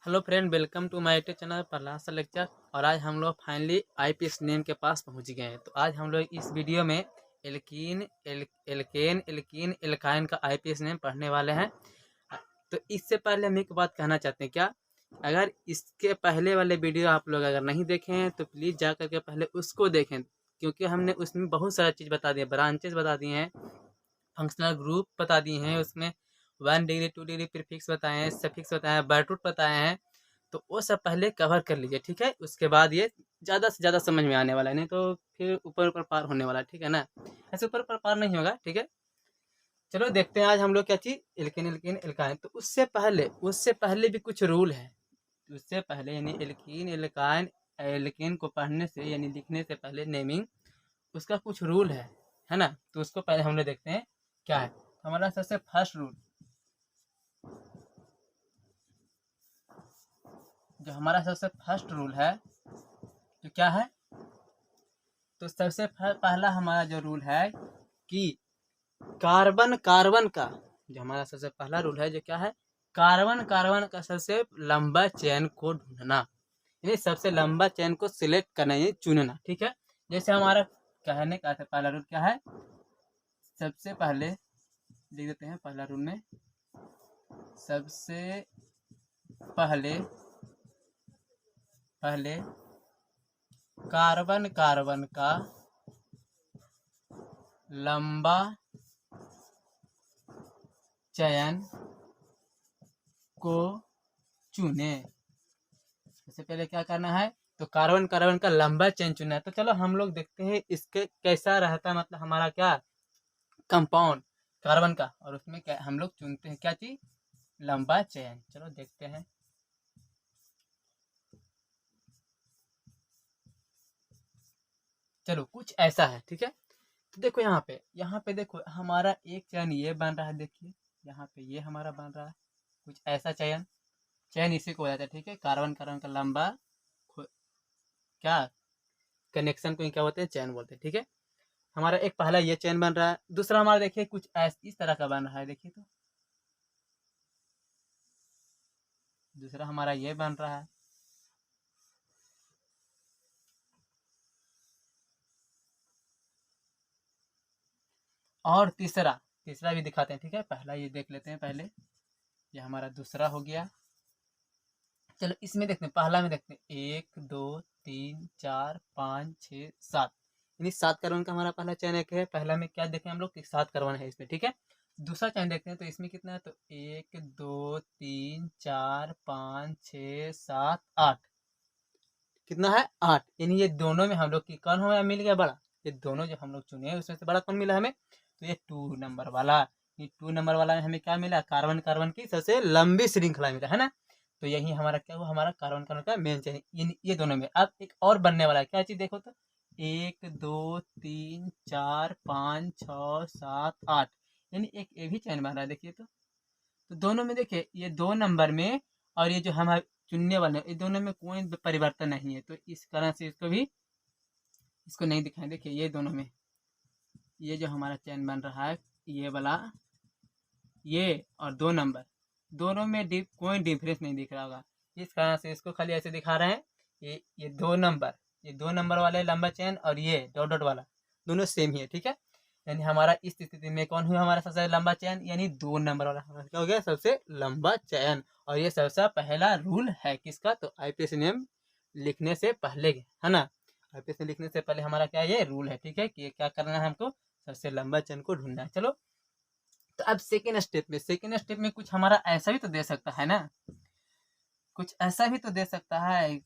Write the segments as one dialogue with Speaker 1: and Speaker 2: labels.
Speaker 1: Hello friend, welcome to my YouTube channel Prahlad sir lecture. और आज हम लोग फाइनली आईपीएस नेम के पास पहुंच गए हैं। तो आज हम लोग इस वीडियो में एल्केन एल्काइन का आईपीएस नेम पढ़ने वाले हैं। तो इससे पहले हम एक बात कहना चाहते हैं, क्या अगर इसके पहले वाले वीडियो आप लोग अगर नहीं देखे हैं तो प्लीज़ जा करके पहले उसको देखें, क्योंकि हमने उसमें बहुत सारा चीज़ बता दिया, ब्रांचेस बता दिए हैं, फंक्शनल ग्रुप बता दिए हैं, उसमें 1 डिग्री 2 डिग्री प्रीफिक्स बताए हैं, सफिक्स बताए हैं, बायटूट बताए हैं। तो वो सब पहले कवर कर लीजिए, ठीक है। उसके बाद ये ज़्यादा से ज़्यादा समझ में आने वाला है, नहीं तो फिर ऊपर ऊपर पार होने वाला है, ठीक है ना। ऐसे ऊपर ऊपर पार नहीं होगा, ठीक है। चलो देखते हैं आज हम लोग क्या चीज़ एल्केन एल्केन एल्काइन। तो उससे पहले भी कुछ रूल है। उससे पहले यानी एल्कीन एल्काइन एल्केन को पढ़ने से यानी लिखने से पहले नेमिंग उसका कुछ रूल है ना। तो उसको पहले हम लोग देखते हैं क्या है। तो हमारा सबसे फर्स्ट रूल, जो हमारा सबसे फर्स्ट रूल है, तो क्या है। तो सबसे पहला हमारा जो रूल है कि कार्बन कार्बन का, जो हमारा सबसे पहला रूल है, जो क्या है, कार्बन कार्बन का सबसे लंबा चेन को ढूंढना, यानी सबसे लंबा चेन को सिलेक्ट करना, यानी चुनना, ठीक है। जैसे हमारा कहने का पहला रूल क्या है, सबसे पहले लिख देते हैं पहला रूल में, सबसे पहले पहले कार्बन कार्बन का लंबा चयन को चुने। सबसे पहले क्या करना है, तो कार्बन कार्बन का लंबा चेन चुनना है। तो चलो हम लोग देखते हैं इसके कैसा रहता है, मतलब हमारा क्या कंपाउंड कार्बन का, और उसमें क्या हम लोग चुनते हैं, क्या चीज, लंबा चयन। चलो देखते हैं। चलो कुछ ऐसा है, ठीक है। तो देखो यहाँ पे देखो हमारा एक चयन ये बन रहा है, देखिए यहाँ पे ये हमारा बन रहा है कुछ ऐसा चयन। चयन इसी को हो जाता है, ठीक है। कार्बन कार्बन का लंबा क्या कनेक्शन को क्या बोलते हैं, चयन बोलते हैं, ठीक है। हमारा एक पहला ये चेन बन रहा है, दूसरा हमारा देखिए कुछ इस तरह का बन रहा है, देखिए तो दूसरा हमारा ये बन रहा है। और तीसरा तीसरा भी दिखाते हैं, ठीक है। पहला ये देख लेते हैं पहले, ये हमारा दूसरा हो गया। चलो इसमें देखते हैं, पहला में देखते हैं 1 2 3 4 5 6 7, यानी 7 कार्बन का हमारा पहला चयन एक है। पहला में क्या देखें हम लोग कि 7 कार्बन है इसमें, ठीक है। दूसरा चयन देखते हैं, तो इसमें कितना है, तो 1 2 3 4 5 6 7 8, कितना है, 8। यानी ये दोनों में हम लोग की कौन हमें मिल गया, बड़ा। ये दोनों जो हम लोग चुने हैं उसमें से बड़ा कौन मिला हमें, तो ये 2 नंबर वाला। ये 2 नंबर वाला में हमें क्या मिला, कार्बन कार्बन की सबसे लंबी श्रृंखला मिला, है ना। तो यही हमारा क्या हुआ, हमारा कार्बन कार्बन का मेन चेन, ये दोनों में। अब एक और बनने वाला है, क्या चीज देखो तो, 1 2 3 4 5 6 7 8, यानी एक ये भी चैन बन रहा है, देखिए तो दोनों में देखिए ये 2 नंबर में, और ये जो हम चुनने वाले हैं, ये दोनों में कोई परिवर्तन नहीं है। तो इस कारण से इसको नहीं दिखाएं। देखिए ये दोनों में ये जो हमारा चैन बन रहा है, ये वाला, ये और 2 नंबर, दोनों में कोई डिफरेंस नहीं दिख रहा होगा। इस कारण से इसको खाली ऐसे दिखा रहे हैं, ये 2 नंबर, ये 2 नंबर वाले लंबा चैन और ये डॉट डॉट वाला दोनों सेम ही है, ठीक है। यानी हमारा इस स्थिति में कौन हुआ हमारा सबसे लंबा चयन, यानी 2 नंबर वाला हमारा क्या हो गया, सबसे लंबा चयन। और ये सबसे पहला रूल है किसका, तो आईपीएस नियम लिखने से पहले, है ना। आईपीएस लिखने से पहले हमारा क्या ये रूल है, ठीक है, कि क्या करना है हमको, सबसे लंबा चयन को ढूंढना है। चलो तो अब सेकेंड स्टेप में कुछ हमारा ऐसा भी तो दे सकता है ना, कुछ ऐसा भी तो दे सकता है,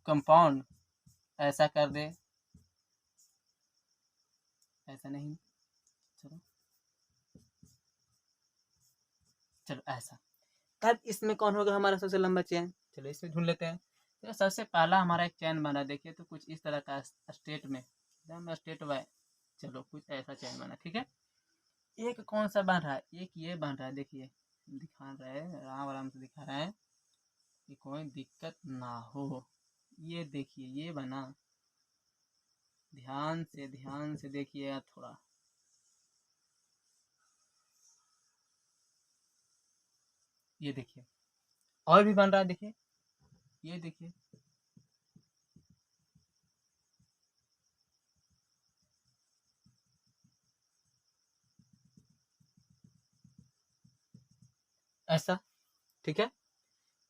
Speaker 1: कंपाउंड ऐसा कर दे, ऐसा नहीं, चलो चलो ऐसा। तब इसमें कौन होगा हमारा सबसे लंबा चेन, चलो इसमें ढूंढ लेते हैं। तो सबसे पहला हमारा एक चैन बना, देखिए तो कुछ इस तरह का स्टेट में, एकदम स्टेट वाई, चलो कुछ ऐसा चैन बना, ठीक है। एक कौन सा बन रहा है, एक ये बन रहा है, देखिए दिखा रहे हैं, आराम आराम से दिखा रहे हैं कि कोई दिक्कत ना हो। ये देखिए ये बना, ध्यान से देखिएगा थोड़ा, ये देखिए और भी बन रहा है, देखिए ये देखिए ऐसा, ठीक है।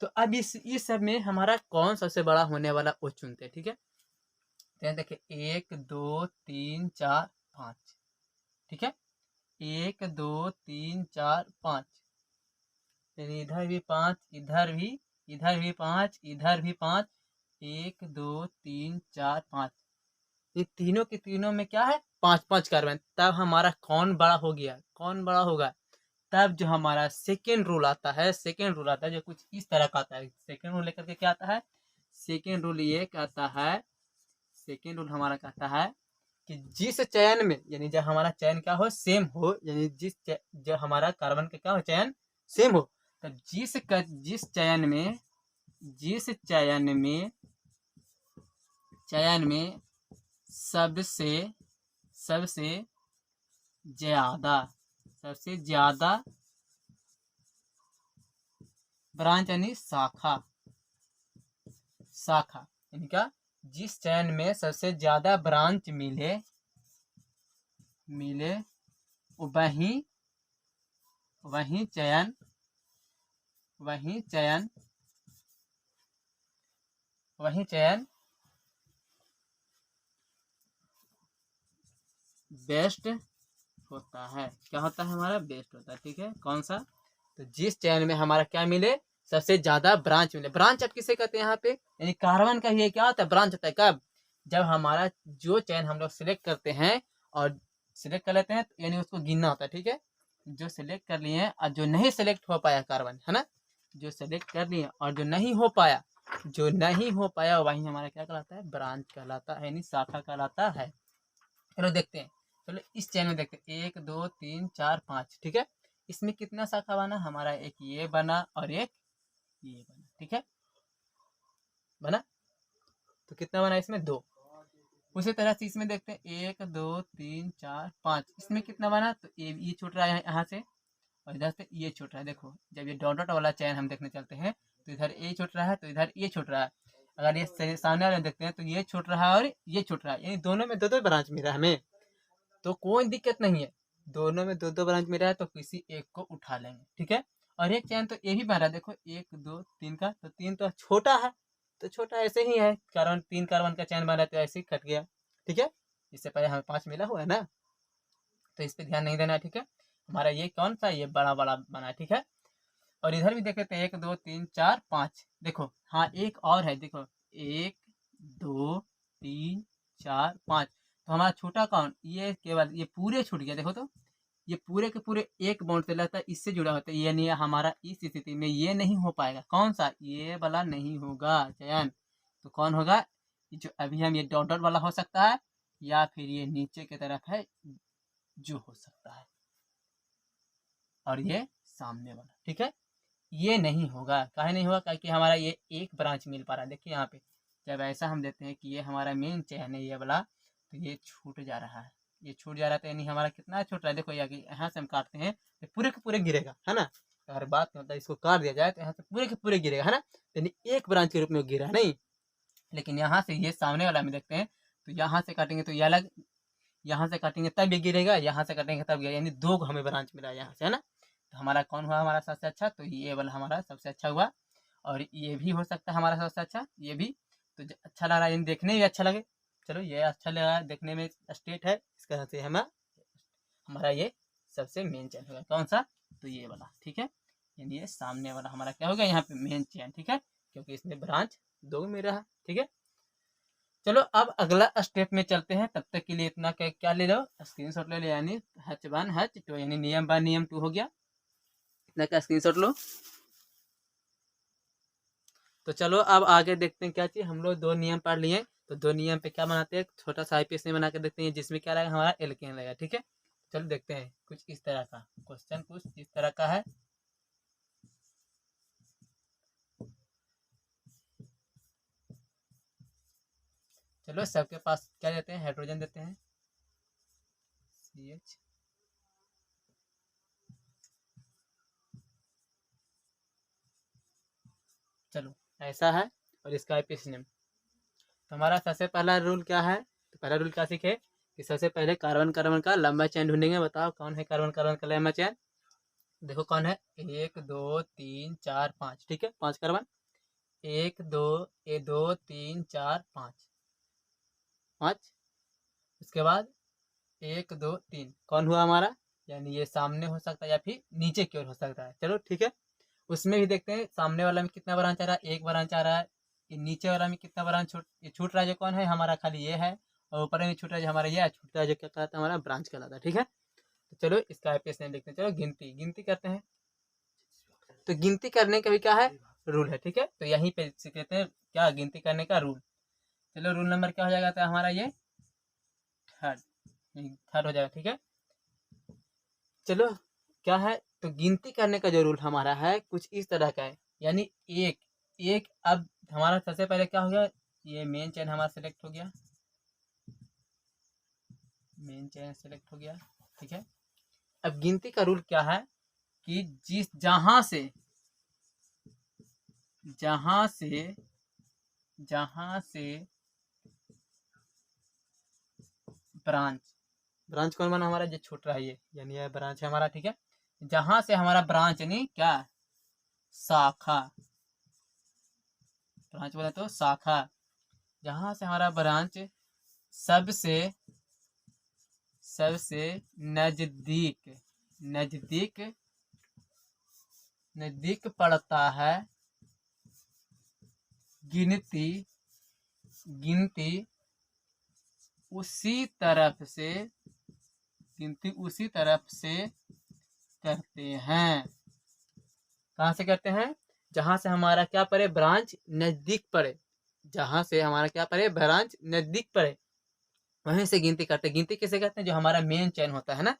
Speaker 1: तो अब इस सब में हमारा कौन सबसे बड़ा होने वाला वो चुनते हैं, ठीक है। तो यहाँ देखिए 1 2 3 4 5, ठीक है। 1 2 3 4 5, यानी इधर भी 5, इधर भी 5, इधर भी 5, 1 2 3 4 5, ये तीनों के तीनों में क्या है 5 5 कार्बन। तब हमारा कौन बड़ा हो गया, कौन बड़ा होगा, तब जो हमारा सेकेंड रूल आता है, सेकेंड रूल आता है जो कुछ इस तरह का आता है। सेकेंड रूल लेकर के क्या आता है, सेकेंड रूल ये कहता है, सेकेंड रूल हमारा कहता है कि जिस चयन में, यानी जब हमारा चयन क्या हो, सेम हो, यानी जो हमारा कार्बन का क्या हो, चयन सेम हो, तब जिस चयन में, जिस चयन में सबसे ज्यादा ब्रांच यानी शाखा यानी क्या, जिस चयन में सबसे ज्यादा ब्रांच मिले वही चयन बेस्ट होता है। क्या होता है हमारा, बेस्ट होता है, ठीक है। कौन सा, तो जिस चयन में हमारा क्या मिले, सबसे ज्यादा ब्रांच मिले। ब्रांच अब किसे कहते हैं यहाँ पे, यानी कार्बन का ये क्या होता है, ब्रांच होता है। कब, जब हमारा जो चयन हम लोग सिलेक्ट करते हैं और सिलेक्ट कर लेते हैं, यानी उसको गिनना होता है, ठीक है। जो सिलेक्ट कर लिए और जो नहीं सिलेक्ट हो पाया कार्बन, है ना, जो सिलेक्ट कर लिए और जो नहीं हो पाया, वही हमारा क्या कहलाता है, ब्रांच कहलाता है, यानी शाखा कहलाता है। चलो देखते हैं, चलो इस चैन में देखते हैं 1 2 3 4 5, ठीक है। इसमें कितना शाखा बना हमारा, एक ये बना और एक ये बना, ठीक है, बना। तो कितना बना इसमें, 2। उसी तरह से इसमें देखते हैं 1 2 3 4 5, इसमें कितना बना, तो ये छूट रहा है यहाँ से और इधर से ये छूट रहा है। देखो जब ये डॉट डॉट वाला चैन हम देखने चलते हैं तो इधर ए छूट रहा है, तो इधर ये छूट रहा है। अगर ये सामने वाले देखते हैं तो ये छूट रहा है और ये छूट रहा है, यानी दोनों में दो दो ब्रांच मिला है हमें, तो कोई दिक्कत नहीं है। दोनों में दो दो ब्रांच मिला है तो किसी एक को उठा लेंगे, ठीक है। और एक चैन तो ये भी बन रहा है, देखो 1 2 3 का, तो 3 तो छोटा है, तो छोटा ऐसे ही है, कारण 3 कार्बन का चैन बन रहा है तो ऐसे ही कट गया, ठीक है। इससे पहले हमें 5 मिला हुआ है ना, तो इस पर ध्यान नहीं देना है, ठीक है। हमारा ये कौन सा, ये बड़ा बड़ा बना है, ठीक है। और इधर भी देख लेते हैं 1 2 3 4 5, देखो हाँ एक और है, देखो 1 2 3 4 5, तो हमारा छोटा कौन, ये केवल ये पूरे छूट गया, देखो तो ये पूरे के पूरे एक बॉन्ड से लगता है, इससे जुड़ा होता है, यानी हमारा इस स्थिति में ये नहीं हो पाएगा, कौन सा, ये वाला नहीं होगा चयन। तो कौन होगा, जो अभी हम ये डॉट डॉट वाला हो सकता है, या फिर ये नीचे की तरफ है जो हो सकता है, और ये सामने वाला, ठीक है। ये नहीं होगा, काहे नहीं होगा, क्योंकि हमारा ये एक ब्रांच मिल पा रहा है। देखिए यहाँ पे जब ऐसा हम देते हैं कि ये हमारा मेन चैन है ये वाला, तो ये छूट जा रहा है, ये छूट जा रहा है, तो यानी हमारा कितना छूट रहा है, देखो यहाँ से हम काटते हैं तो पूरे के पूरे गिरेगा, है ना। अगर बात नहीं होता इसको काट दिया जाए तो यहाँ से पूरे के पूरे गिरेगा, है ना, यानी एक ब्रांच के रूप में गिरा नहीं। लेकिन यहाँ से ये सामने वाला में देखते हैं तो यहाँ से काटेंगे तो ये अलग, यहाँ से काटेंगे तब ये गिरेगा, यहाँ से काटेंगे तब गिरेगा, यानी दो हमें ब्रांच मिला यहाँ से, है ना। तो हमारा कौन हुआ हमारा सबसे अच्छा, तो ये वाला हमारा सबसे अच्छा हुआ। और ये भी हो सकता है हमारा सबसे अच्छा, ये भी। तो अच्छा लग रहा है, यानी देखने में अच्छा लगे, चलो ये अच्छा लगा देखने में, स्टेट है, इस तरह से हमारा ये सबसे मेन चैन होगा, कौन सा, तो ये वाला, ठीक है। यानी ये सामने वाला हमारा क्या होगा यहाँ पे मेन चैन, ठीक है, क्योंकि इसमें ब्रांच 2 में रहा, ठीक है। चलो अब अगला स्टेप में चलते हैं, तब तक के लिए इतना क्या ले लो, स्क्रीनशॉट ले लो, यानी H1 H2, यानी नियम 1 नियम 2 हो गया, इतना का स्क्रीनशॉट लो। तो चलो अब आगे देखते हैं क्या चीज, हम लोग 2 नियम पढ़ लिए, तो 2 नियम पे क्या बनाते हैं, छोटा सा आईपीएस में बना के देखते हैं, जिसमें क्या रहेगा हमारा एल्केन रहेगा, ठीक है। चलो देखते हैं, कुछ इस तरह का क्वेश्चन, कुछ इस तरह का है। चलो सबके पास क्या देते हैं, हाइड्रोजन देते हैं, CH। चलो ऐसा है, और इसका आईपीएसी नेम। तो हमारा सबसे पहला रूल क्या है, तो पहला रूल क्या सीखे कि सबसे पहले कार्बन कार्बन का लंबा चेन ढूंढेंगे। बताओ कौन है कार्बन कार्बन का लंबा चेन। देखो कौन है, 1 2 3 4 5, ठीक है 5 कार्बन, 1 2 2 3 4 5 5। उसके बाद 1 2 3 कौन हुआ हमारा, यानी ये सामने हो सकता है या फिर नीचे की ओर हो सकता है। चलो ठीक है, उसमें भी देखते हैं सामने वाला में कितना ब्रांच आ रहा है, एक ब्रांच आ रहा है। ये नीचे वाला में कितना ब्रांच छूट रहा है, जो कौन है हमारा, खाली ये है। और ऊपर में छूट रहा है जो हमारा ये है, छूट रहा है जो क्या कहता है हमारा ब्रांच कहलाता है। ठीक है, तो चलो इसका आईपीएस नेम देखते हैं। चलो गिनती गिनती करते हैं। तो गिनती करने का भी क्या है, रूल है। ठीक है, तो यहीं पे सीख लेते हैं क्या गिनती करने का रूल। चलो रूल नंबर क्या हो जाएगा, तो हमारा ये थर्ड थर्ड हो जाएगा। ठीक है, चलो क्या है, तो गिनती करने का जो रूल हमारा है कुछ इस तरह का है, यानी एक एक। अब हमारा सबसे पहले क्या हो गया, ये मेन चेन हमारा सेलेक्ट हो गया, मेन चेन सेलेक्ट हो गया। ठीक है, अब गिनती का रूल क्या है कि जहां से जहां से जहां से ब्रांच ब्रांच कौन बना हमारा, जो छूट रहा है ये, यानी ये ब्रांच है हमारा। ठीक है, जहां से हमारा ब्रांच यानी क्या, शाखा, ब्रांच बोले तो शाखा, जहां से हमारा ब्रांच सबसे सबसे नजदीक नजदीक नजदीक पड़ता है, गिनती गिनती उसी तरफ से गिनती उसी तरफ से करते हैं। कहाँ से करते हैं, जहां से हमारा क्या पड़े, ब्रांच नजदीक पड़े, जहां से हमारा क्या पड़े, ब्रांच नजदीक पड़े, वहीं से गिनती करते हैं। गिनती किसे करते हैं, जो हमारा मेन चैन होता है ना,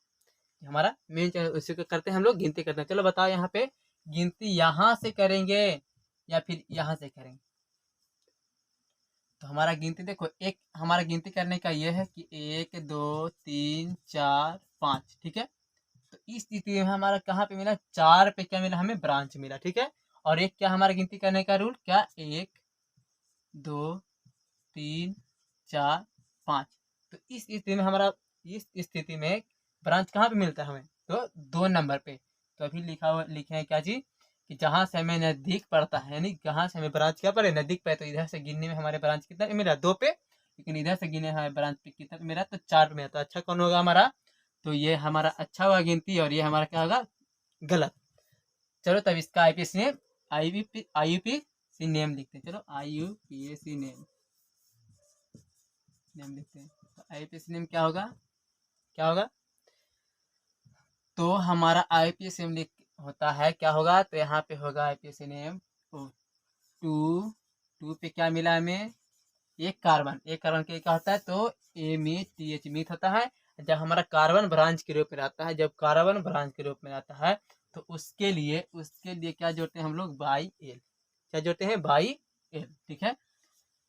Speaker 1: हमारा मेन चैन, उसी को करते हैं हम लोग, गिनती करते हैं। चलो बताओ यहाँ पे गिनती यहाँ से करेंगे या फिर यहाँ से करेंगे। तो हमारा गिनती देखो, एक हमारा गिनती करने का ये है कि 1 2 3 4 5। ठीक है, तो इस स्थिति में हमारा कहाँ पे मिला, 4 पे क्या मिला हमें, ब्रांच मिला। ठीक है, और एक क्या हमारा गिनती करने का रूल क्या, 1 2 3 4 5। तो इस स्थिति में हमारा, इस स्थिति में ब्रांच कहाँ पे मिलता है हमें, तो 2 नंबर पे। तो अभी लिखे हैं क्या जी, कि जहां से हमें नजदीक पड़ता है, यानी जहां से हमें ब्रांच क्या पड़े, नजदीक पे। तो इधर से गिनने में हमारे ब्रांच कितना पे मिला, 2 पे, लेकिन इधर से गिने हमारे ब्रांच पे कितना पे मिला, तो 4 पे मिला। तो अच्छा कौन होगा हमारा, तो ये हमारा अच्छा हुआ गिनती, और ये हमारा क्या होगा, गलत। चलो तब इसका आईपीएस नेम, आईयूपीसी नेम लिखते हैं। चलो आईयूपीएसी नेम लिखते हैं। तो आईपीएसी नेम क्या होगा, क्या होगा, तो हमारा आईपीएस नेम होता है क्या होगा, तो यहाँ पे होगा आईपीएस नेम 2 2 पे क्या मिला हमें, एक कार्बन के क्या होता है, तो एमईटीएच मीथ होता है। जब हमारा कार्बन ब्रांच के रूप में आता है, जब कार्बन ब्रांच के रूप में आता है, तो उसके लिए क्या जोड़ते हैं हम लोग, बाई एल। क्या जोड़ते हैं, बाई एल। ठीक है,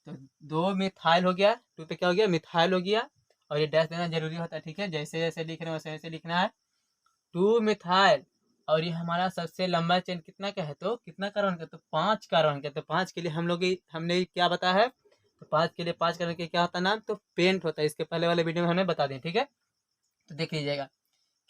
Speaker 1: तो 2 मिथाइल हो गया, 2 पे क्या हो गया, मिथाइल हो गया, और ये डैश देना जरूरी होता है। ठीक है, जैसे जैसे लिख रहे हैं वैसे वैसे लिखना है, 2 मिथाइल। और ये हमारा सबसे लंबा चेन कितना का है, तो कितना कार्बन का, तो 5 कार्बन का। तो 5 के लिए हमने क्या बताया है, तो 5 के लिए 5 कार्बन के क्या होता है नाम, तो पेंट होता है। इसके पहले वाले वीडियो में हमने बता दें। ठीक है, तो देख लीजिएगा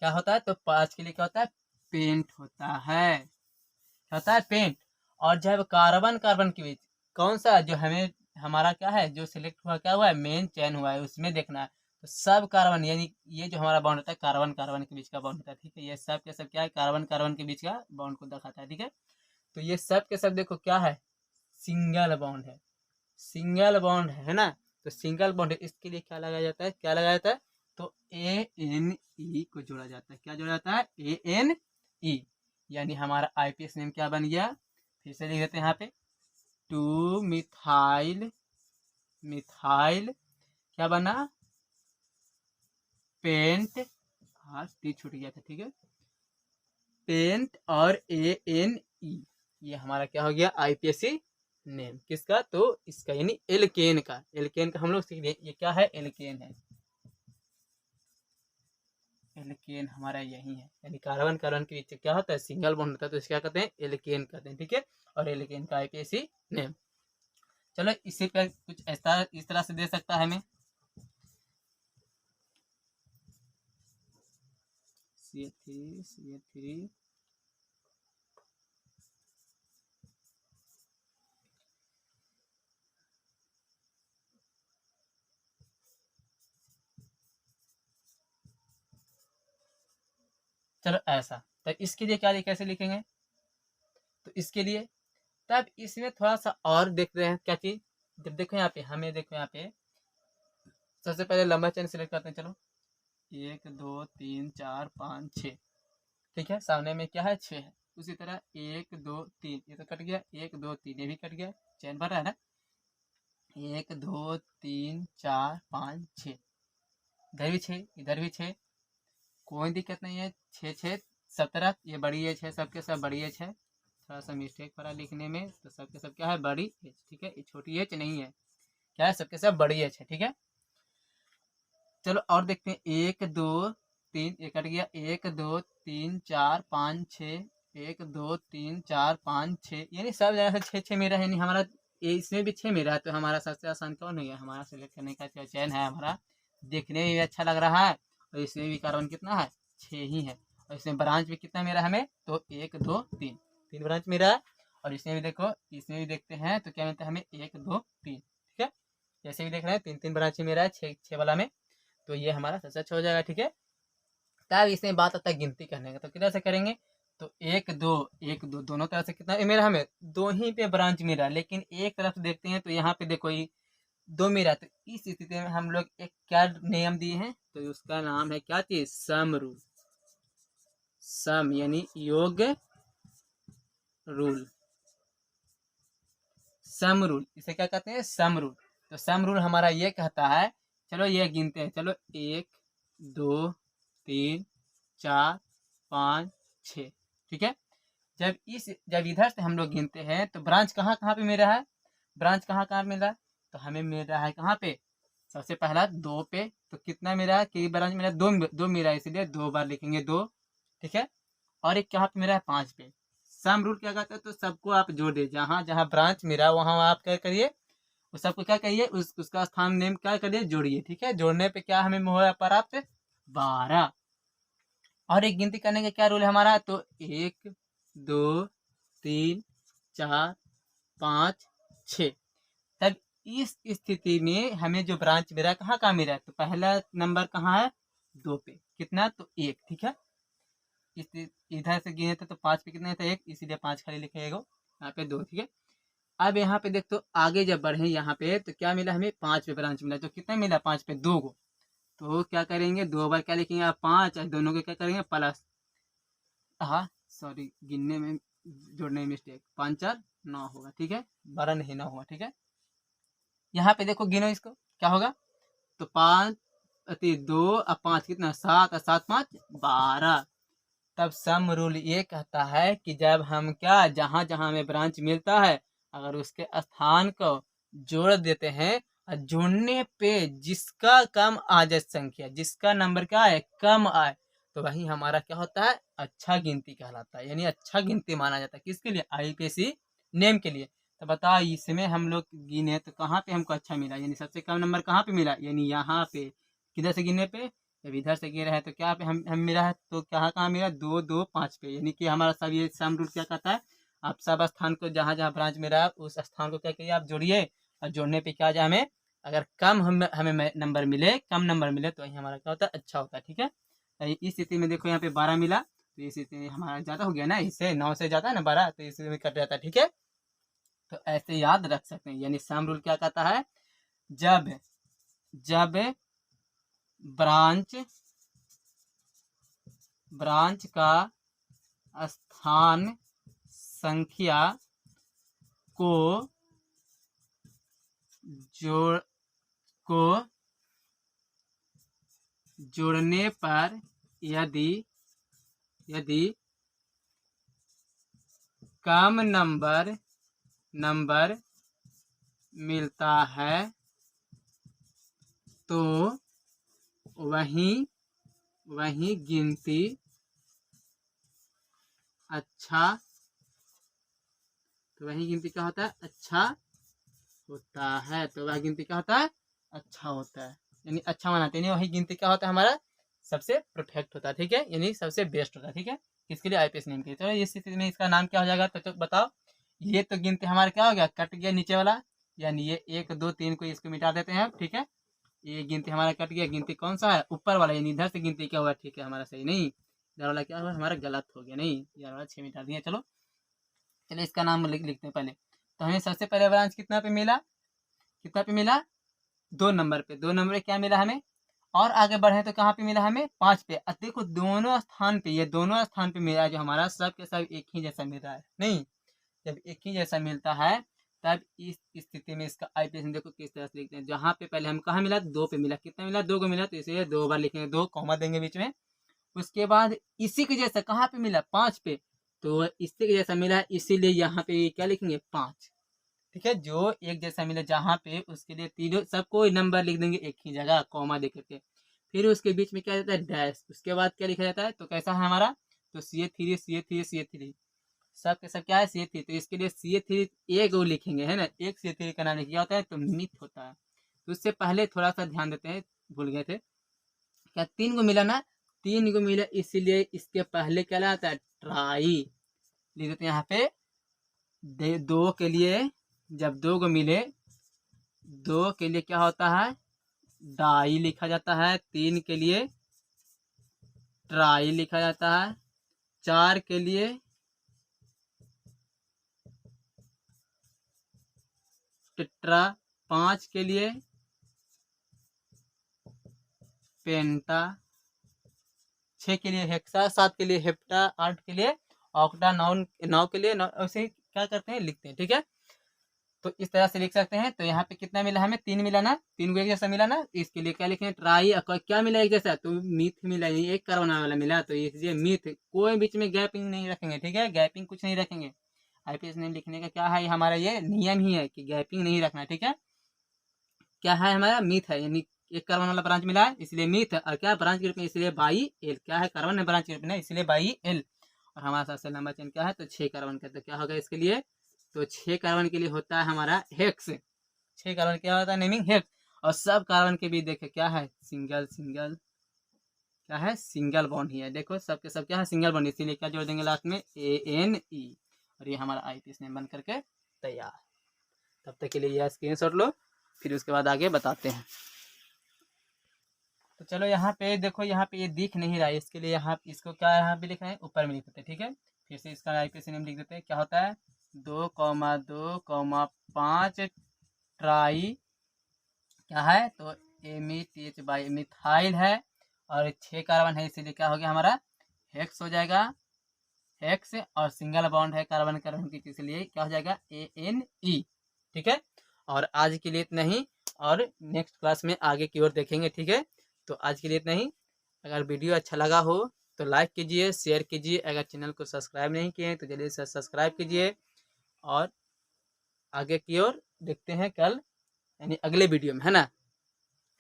Speaker 1: क्या होता है, तो 5 के लिए क्या होता है, पेंट होता है, क्या होता है, पेंट। और जब कार्बन कार्बन के बीच कौन सा, जो हमें हमारा क्या है, जो सिलेक्ट हुआ क्या हुआ है, मेन चैन हुआ है, उसमें देखना है। तो सब कार्बन, यानी ये जो हमारा बॉन्ड होता है, कार्बन कार्बन के बीच का बॉन्ड होता है। ठीक है, ये सब के सब क्या है, कार्बन कार्बन के बीच का बॉन्ड को दिखाता है। ठीक है, तो ये सब के सब देखो क्या है, सिंगल बॉन्ड है, सिंगल बॉन्ड है ना। तो सिंगल बॉन्ड है, इसके लिए क्या लगाया जाता है, क्या लगाया जाता है, तो ANE को जोड़ा जाता है। क्या जोड़ा जाता है, ANE। यानी हमारा आईपीएस नेम क्या बन गया, फिर से लिख देते हैं यहाँ पे, 2 मिथाइल मिथाइल क्या बना, पेंट, हाँ टी छूट गया था। ठीक है, पेंट और ANE, ये हमारा क्या हो गया, आईपीएसी नेम किसका, तो इसका, यानी एल्केन का। एल्केन का हम लोग सीख लिए, ये क्या है, एल्केन है, एल्केन हमारा यही है। यानी कार्बन कार्बन के बीच क्या होता है, सिंगल बॉन्ड होता है, तो इसका कहते हैं एल्केन कहते हैं। ठीक है, और एल्केन का आईपीएसी नेम। चलो इसी पे कुछ ऐसा इस तरह से दे सकता है हमें, CH3 चलो ऐसा। तो इसके लिए क्या कैसे लिखेंगे, तो इसके लिए तब इसमें थोड़ा सा और देख रहे हैं क्या चीज। जब देखो यहाँ पे हमें, देखो यहाँ पे सबसे पहले लंबा चेन सिलेक्ट करते हैं। चलो 1 2 3 4 5 6, ठीक है, सामने में क्या है 6 है। उसी तरह 1 2 3, ये तो कट गया, 1 2 3 ये भी कट गया, चैन भर रहा है ना। 1 2 3 4 5 6, इधर भी 6, इधर भी 6, कोई दिक्कत नहीं है। 6 6 17, ये बड़ी एच है, सबके सब बड़ी एच है। थोड़ा सा मिस्टेक पड़ा लिखने में, तो सबके सब क्या है बड़ी एच, ठीक है, ये छोटी एच नहीं है, क्या है सबके सब बड़ी एच है, ठीक है। चलो और देखते हैं 1 2 3, ये कट गया, 1 2 3 4 5 6, 1 2 3 4 5 6, यानी सब जगह से 6 6 मेरा है, यानी हमारा ये इसमें भी 6 मेरा है। तो हमारा सबसे आसान कौन है, हमारा सिलेक्ट करने का जो चयन है हमारा, देखने में भी अच्छा लग रहा है, और इसमें भी कार्बन कितना है 6 ही है, और इसमें ब्रांच भी कितना मेरा हमें, तो 1 2 3, 3 ब्रांच मेरा है। और इसमें भी देखो, इसमें भी देखते हैं तो क्या मिलता है हमें 1 2 3, ठीक है, जैसे भी देख रहे हैं 3 3 ब्रांच मेरा है 6 वाला में, तो ये हमारा सबसे अच्छा हो जाएगा, ठीक है। तब इसमें बात आता है गिनती करने का, तो किधर से करेंगे, तो 1 2 दोनों तरफ से कितना मेरा हमें 2 ही पे ब्रांच मेरा, लेकिन एक तरफ देखते हैं तो यहाँ पे देखो ये 2 मेरा। तो इस स्थिति में हम लोग एक क्या नियम दिए हैं, तो उसका नाम है क्या चीज, सम रूल। सम यानी योग रूल, सम रूल, इसे क्या कहते हैं, सम रूल। तो सम रूल हमारा ये कहता है, चलो ये गिनते हैं, चलो 1 2 3 4 5 6, ठीक है। जब इधर से हम लोग गिनते हैं तो ब्रांच कहाँ कहाँ पे मिल रहा है, ब्रांच कहाँ कहाँ मिल रहा है, तो हमें मिल रहा है कहाँ पे, सबसे पहला 2 पे, तो कितना मिला है, कई ब्रांच मिला, 2 मिला है, इसलिए 2 बार लिखेंगे 2, ठीक है। और एक कहाँ पे मिला है 5 पे। सम रूल क्या कहता है, तो सबको आप जोड़ दे, जहाँ जहाँ ब्रांच मिला वहाँ आप क्या करिए, उस सबको क्या करिए, उसका स्थान नेम क्या करिए, जोड़िए, ठीक है। जोड़ने पे क्या हमें हुआ प्राप्त, 12। और एक गिनती करने का क्या रूल है हमारा, तो 1 2 3 4 5 6। तब इस स्थिति में हमें जो ब्रांच मिला कहाँ कहाँ मिला है, तो पहला नंबर कहाँ है 2 पे, कितना, तो 1, ठीक है। इधर से गिने थे तो 5 पे कितना था 1, इसीलिए 5 खाली लिखेगा, यहाँ पे 2, ठीक है। अब यहाँ पे देख, तो आगे जब बढ़े यहाँ पे तो क्या मिला हमें 5 पे ब्रांच मिला, तो कितना मिला 5 पे 2 को, तो क्या करेंगे 2 बार क्या लिखेंगे आप 5, और दोनों के क्या करेंगे प्लस, हाँ सॉरी गिनने में जोड़ने में मिस्टेक, 5 4 9 होगा, ठीक है, 12 नहीं 9 होगा, ठीक है। यहाँ पे देखो गिनो इसको क्या होगा, तो 5 2 और 5 कितना 7, और 7 5 12। तब सम रूल ये कहता है कि जब हम क्या, जहां जहां हमें ब्रांच मिलता है, अगर उसके स्थान को जोड़ देते हैं, और जोड़ने पे जिसका कम आ जाए संख्या, जिसका नंबर क्या है कम आए, तो वही हमारा क्या होता है अच्छा गिनती कहलाता है, यानी अच्छा गिनती माना जाता है, किसके लिए, आईपीएससी नेम के लिए। तो बताओ इसमें हम लोग गिने तो कहाँ पे हमको अच्छा मिला, यानी सबसे कम नंबर कहाँ पे मिला, यानी यहाँ पे, किधर से गिनने पे, जब इधर से गिर रहे हैं तो क्या पे हम मिला है, तो कहाँ कहाँ मिला 2 2 5 पे, यानी कि हमारा सब ये सम रूल क्या कहता है, आप सब स्थान को जहाँ जहाँ ब्रांच में रहा उस स्थान को क्या करिए आप जोड़िए, और जोड़ने पे क्या जाए हमें, अगर कम हमें नंबर मिले, कम नंबर मिले, तो वही हमारा क्या होता है अच्छा होता है, ठीक है। तो इस स्थिति में देखो यहाँ पे 12 मिला, तो इस स्थिति में हमारा ज़्यादा हो गया ना, इससे 9 से ज़्यादा है ना 12, तो इसमें कट जाता है, ठीक है। तो ऐसे याद रख सकते हैं, यानी सम रूल क्या कहता है, जब जब ब्रांच ब्रांच का स्थान संख्या को जोड़ को जोड़ने पर यदि यदि कम नंबर मिलता है, तो वही गिनती अच्छा, तो वही गिनती क्या होता है अच्छा होता है, तो वह गिनती क्या होता है, अच्छा होता है, यानी अच्छा मानाते हैं, यानी वही गिनती क्या होता है हमारा सबसे परफेक्ट होता है, ठीक है, यानी सबसे बेस्ट होता है, ठीक है, किसके लिए, आईपीएस नेम के लिए। तो इस स्थिति में इसका नाम क्या हो जाएगा, तो बताओ। ये तो गिनती हमारा क्या हो गया, कट गया नीचे वाला, यानी ये 1 2 3 को इसको मिटा देते हैं, ठीक है, ये गिनती हमारा कट गया, गिनती कौन सा है, ऊपर वाला, यानी इधर से गिनती क्या हुआ, ठीक है, हमारा सही नहीं, इधर वाला क्या हुआ हमारा गलत हो गया, नहीं, इधर वाला 6 मिटा दिया। चलो चलो इसका नाम लिखते हैं पहले। तो हमें सबसे पहले ब्रांच कितना पे मिला, कितना पे मिला, 2 नंबर पे, 2 नंबर पे क्या मिला हमें, और आगे बढ़े तो कहाँ पे मिला हमें, 5 पे। अब देखो दोनों स्थान पे, ये दोनों स्थान पे मिला है, जो हमारा सब के सब एक ही जैसा मिल रहा है, नहीं, जब एक ही जैसा मिलता है तब इस स्थिति में इसका आईपीएस देखो किस तरह से लिखते हैं। जहाँ पे पहले हम कहाँ मिला, 2 पे मिला, कितना मिला, 2 को मिला, तो इसे 2 बार लिखेंगे, 2 कॉमा देंगे बीच में। उसके बाद इसी के जैसा कहाँ पे मिला, 5 पे, तो इसी के जैसा मिला है, इसीलिए यहाँ पे क्या लिखेंगे, 5, ठीक है, जो एक जैसा मिला जहाँ पे उसके लिए तीनों सबको नंबर लिख देंगे एक ही जगह कॉमा दे करके। फिर उसके बीच में क्या रहता है, डैश, उसके बाद क्या लिखा जाता है, तो कैसा है हमारा, तो CA3 CA3 CA3, सब के सब क्या है, CA3, तो इसके लिए CA3 एक वो लिखेंगे, है ना, एक CA3 का नाम लिखा होता है, तो मिथ होता है। तो उससे पहले थोड़ा सा ध्यान देते हैं, भूल गए थे, क्या 3 को मिला ना, 3 को मिला, इसीलिए इसके पहले क्या लाता है, ट्राई लिख देते हैं यहाँ पे। 2 के लिए, जब 2 को मिले, 2 के लिए क्या होता है, डाई लिखा जाता है, 3 के लिए ट्राई लिखा जाता है, 4 के लिए टेट्रा, 5 के लिए पेंटा, 6 के लिए हेक्सा, 7 के लिए हेप्टा, 8 के लिए ऑक्टा, 9 के लिए ऐसे क्या करते हैं, लिखते हैं, ठीक है। तो इस तरह से लिख सकते हैं। तो यहाँ पे कितना मिला हमें, 3 मिला ना, 3 को एक जैसा मिला ना, इसके लिए क्या लिखें, ट्राई, क्या मिला एक जैसा, तो मीथ मिला, ये एक कार्बन वाला मिला, तो ये मीथ, कोई बीच में गैपिंग नहीं रखेंगे, ठीक है, गैपिंग कुछ नहीं रखेंगे। आईपीएस नेम लिखने का क्या है, हमारा ये नियम ही है कि गैपिंग नहीं रखना, ठीक है। क्या है हमारा, मीथ है, यानी एक कार्बन वाला ब्रांच मिला है इसलिए मीथ, और क्या ब्रांच ग्रुप में, इसलिए बाई एल, क्या है कार्बन है ब्रांच ग्रुप में, इसलिए बाई एल। और हमारा सबसे लंबा चेन क्या है, तो 6 कार्बन का, तो क्या होगा इसके लिए, तो 6 कार्बन के लिए होता है हमारा हेक्स, 6 कार्बन क्या होता है, नेमिंग हेक्स। और सब कार्बन के बीच देखे क्या है, सिंगल सिंगल, क्या है, सिंगल बॉन्ड ही है, देखो सबके सब क्या है, सिंगल बॉन्ड, इसीलिए क्या जोड़ देंगे लास्ट में, ANE। और ये हमारा आईपीएस नेम बन करके तैयार। तब तक के लिए यह स्क्रीनशॉट लो, फिर उसके बाद आगे बताते हैं। तो चलो यहाँ पे देखो, यहाँ पे ये दिख नहीं रहा है, इसके लिए यहाँ इसको क्या यहाँ पे लिखा है, ऊपर में लिख देते हैं, ठीक है। फिर से इसका आईपीएस नेम लिख देते हैं, क्या होता है, 2,2,5 ट्राई, क्या है, तो METH मिथाइल है, और 6 कार्बन है, इसीलिए क्या हो गया हमारा, हेक्स हो जाएगा, हेक्स, और सिंगल बॉन्ड है कार्बन कार्बन की, इसलिए क्या हो जाएगा, ANE, ठीक है। और आज के लिए इतना ही, और नेक्स्ट क्लास में आगे की ओर देखेंगे, ठीक है। तो आज के लिए इतना ही। अगर वीडियो अच्छा लगा हो तो लाइक कीजिए, शेयर कीजिए, अगर चैनल को सब्सक्राइब नहीं किए हैं तो जल्दी से सब्सक्राइब कीजिए। और आगे की ओर देखते हैं कल, यानी अगले वीडियो में, है ना,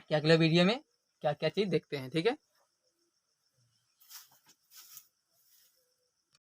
Speaker 1: कि अगले वीडियो में क्या क्या चीज़ देखते हैं, ठीक है।